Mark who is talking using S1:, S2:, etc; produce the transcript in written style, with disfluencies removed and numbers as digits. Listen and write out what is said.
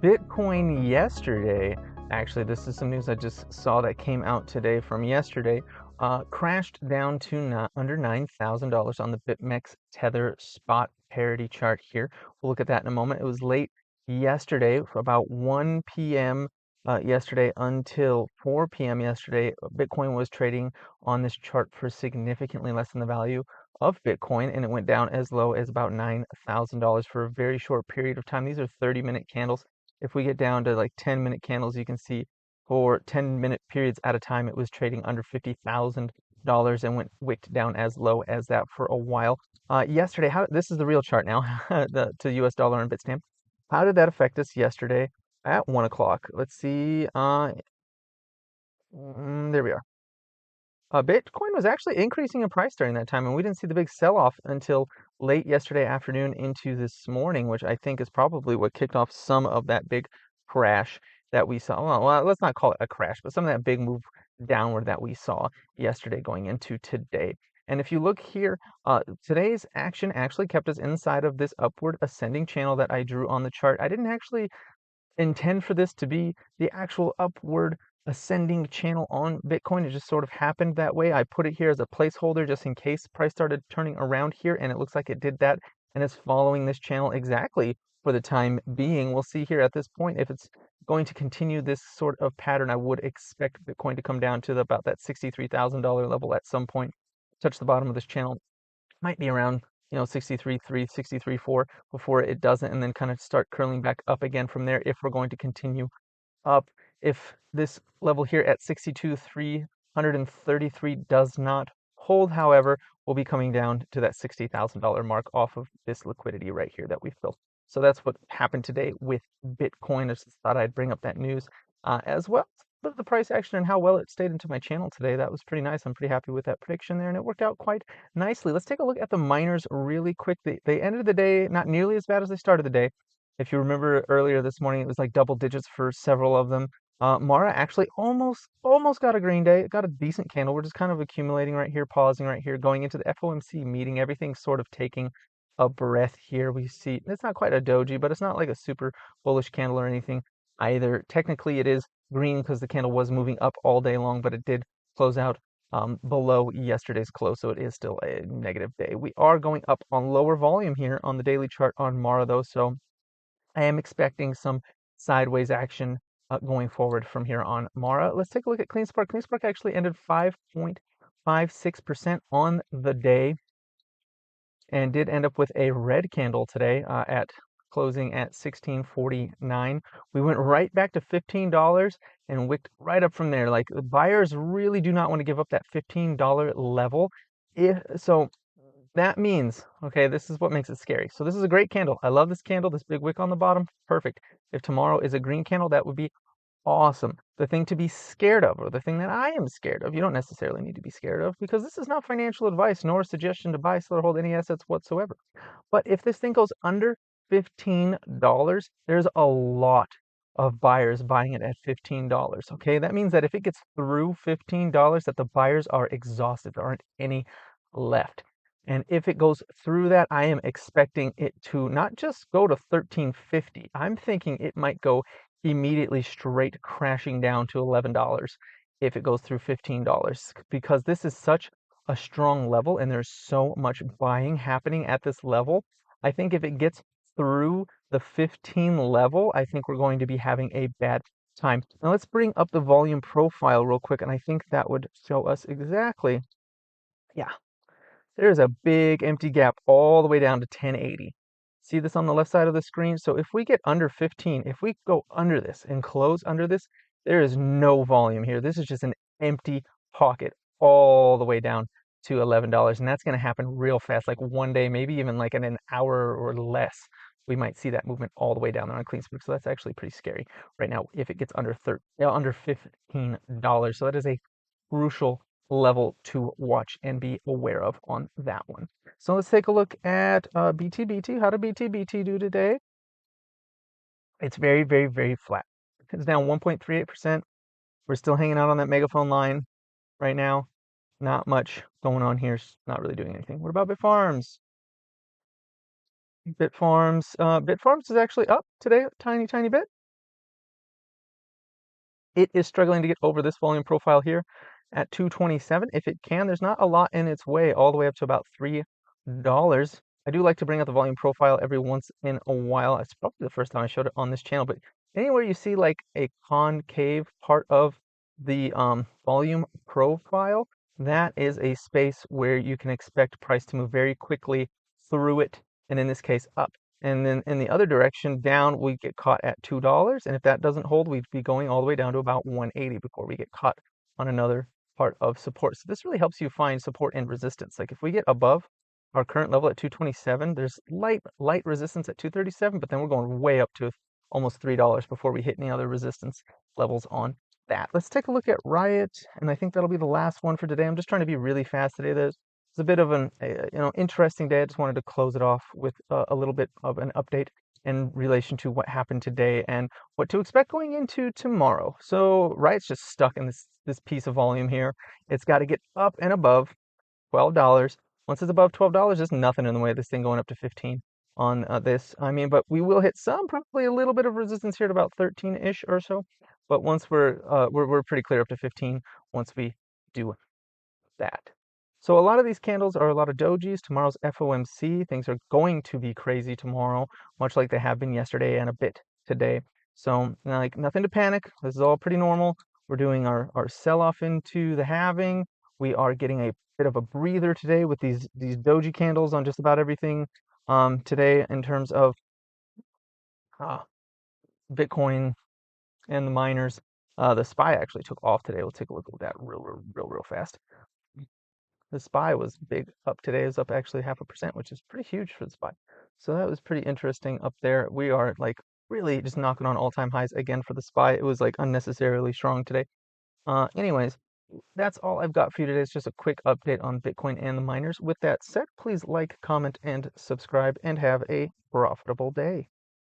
S1: Bitcoin yesterday, actually, this is some news I just saw that came out today from yesterday, crashed down to under $9,000 on the Bitmex Tether spot parity chart here. We'll look at that in a moment. It was late yesterday, for about 1 p.m. Yesterday until 4 p.m. yesterday. Bitcoin was trading on this chart for significantly less than the value of Bitcoin, and it went down as low as about $9,000 for a very short period of time. These are 30-minute candles. If we get down to like 10-minute candles, you can see for 10-minute periods at a time, it was trading under $50,000 and wicked down as low as that for a while. Yesterday, this is the real chart now, to US dollar and Bitstamp. How did that affect us yesterday at 1 o'clock? Let's see. There we are. Bitcoin was actually increasing in price during that time, and we didn't see the big sell-off until late yesterday afternoon into this morning, which I think is probably what kicked off some of that big crash that we saw. Well, let's not call it a crash, but some of that big move downward that we saw yesterday going into today. And if you look here, today's action actually kept us inside of this upward ascending channel that I drew on the chart. I didn't actually intend for this to be the actual upward ascending channel on Bitcoin. It just sort of happened that way. I put it here as a placeholder just in case price started turning around here, and it looks like it did that, and it's following this channel exactly for the time being. We'll see here at this point if it's going to continue this sort of pattern. I would expect Bitcoin to come down to about that $63,000 level at some point, touch the bottom of this channel. Might be around 63.3, 63.4 before it doesn't, and then kind of start curling back up again from there if we're going to continue up. If this level here at 62,333 does not hold, however, we'll be coming down to that $60,000 mark off of this liquidity right here that we've built. So that's what happened today with Bitcoin. I just thought I'd bring up that news as well. But the price action and how well it stayed into my channel today, that was pretty nice. I'm pretty happy with that prediction there, and it worked out quite nicely. Let's take a look at the miners really quick. They ended the day not nearly as bad as they started the day. If you remember earlier this morning, it was like double digits for several of them. Mara actually almost got a green day. It got a decent candle. We're just kind of accumulating right here, pausing right here, going into the FOMC meeting. Everything's sort of taking a breath here. We see it's not quite a doji, but it's not like a super bullish candle or anything either. Technically, it is green because the candle was moving up all day long, but it did close out below yesterday's close, so it is still a negative day. We are going up on lower volume here on the daily chart on Mara, though, so I am expecting some sideways action going forward from here on Mara. Let's take a look at CleanSpark. CleanSpark actually ended 5.56% on the day and did end up with a red candle today at closing at 16.49. We went right back to $15 and wicked right up from there. Like, the buyers really do not want to give up that $15 level. So that means, okay, this is what makes it scary. So this is a great candle. I love this candle, this big wick on the bottom. Perfect. If tomorrow is a green candle, that would be awesome. The thing to be scared of, or the thing that I am scared of, you don't necessarily need to be scared of, because this is not financial advice nor a suggestion to buy, sell, or hold any assets whatsoever. But if this thing goes under $15, there's a lot of buyers buying it at $15. Okay, that means that if it gets through $15, that the buyers are exhausted. There aren't any left. And if it goes through that, I am expecting it to not just go to $13.50. I'm thinking it might go immediately straight crashing down to $11 if it goes through $15, because this is such a strong level and there's so much buying happening at this level. I think if it gets through the 15 level, I think we're going to be having a bad time. Now let's bring up the volume profile real quick, and I think that would show us exactly. Yeah, there's a big empty gap all the way down to 1080. See this on the left side of the screen? So if we get under 15, if we go under this and close under this, there is no volume here. This is just an empty pocket all the way down to $11. And that's going to happen real fast, like one day, maybe even like in an hour or less. We might see that movement all the way down there on CleanSpark. So that's actually pretty scary right now if it gets under $15. So that is a crucial level to watch and be aware of on that one. So let's take a look at BTBT. How did BTBT do today? It's very, very, very flat. It's down 1.38%. We're still hanging out on that megaphone line right now. Not much going on here. It's not really doing anything. What about Bitfarms? Bitfarms is actually up today a tiny, tiny bit. It is struggling to get over this volume profile here at 227. If it can, there's not a lot in its way, all the way up to about $3. I do like to bring out the volume profile every once in a while. It's probably the first time I showed it on this channel, but anywhere you see like a concave part of the volume profile, that is a space where you can expect price to move very quickly through it, and in this case up. And then in the other direction, down, we get caught at $2. And if that doesn't hold, we'd be going all the way down to about 180 before we get caught on another part of support. So this really helps you find support and resistance. Like if we get above our current level at 227, there's light resistance at 237, but then we're going way up to almost $3 before we hit any other resistance levels on that. Let's take a look at RIOT, and I think that'll be the last one for today. I'm just trying to be really fast today. It's a bit of an interesting day. I just wanted to close it off with a little bit of an update in relation to what happened today and what to expect going into tomorrow. So Riot's just stuck in this piece of volume here. It's got to get up and above $12. Once it's above $12, there's nothing in the way of this thing going up to 15 on this. I mean, but we will hit probably a little bit of resistance here at about 13-ish or so. But once we're pretty clear up to 15 once we do that. So a lot of these candles are a lot of dojis. Tomorrow's FOMC. Things are going to be crazy tomorrow, much like they have been yesterday and a bit today. So like nothing to panic. This is all pretty normal. We're doing our sell-off into the halving. We are getting a bit of a breather today with these doji candles on just about everything today in terms of Bitcoin and the miners. The SPY actually took off today. We'll take a look at that real fast. The SPY was big up today. It's up actually 0.5%, which is pretty huge for the SPY. So that was pretty interesting up there. We are like really just knocking on all-time highs again for the SPY. It was like unnecessarily strong today. Anyways, that's all I've got for you today. It's just a quick update on Bitcoin and the miners. With that said, please like, comment, and subscribe, and have a profitable day.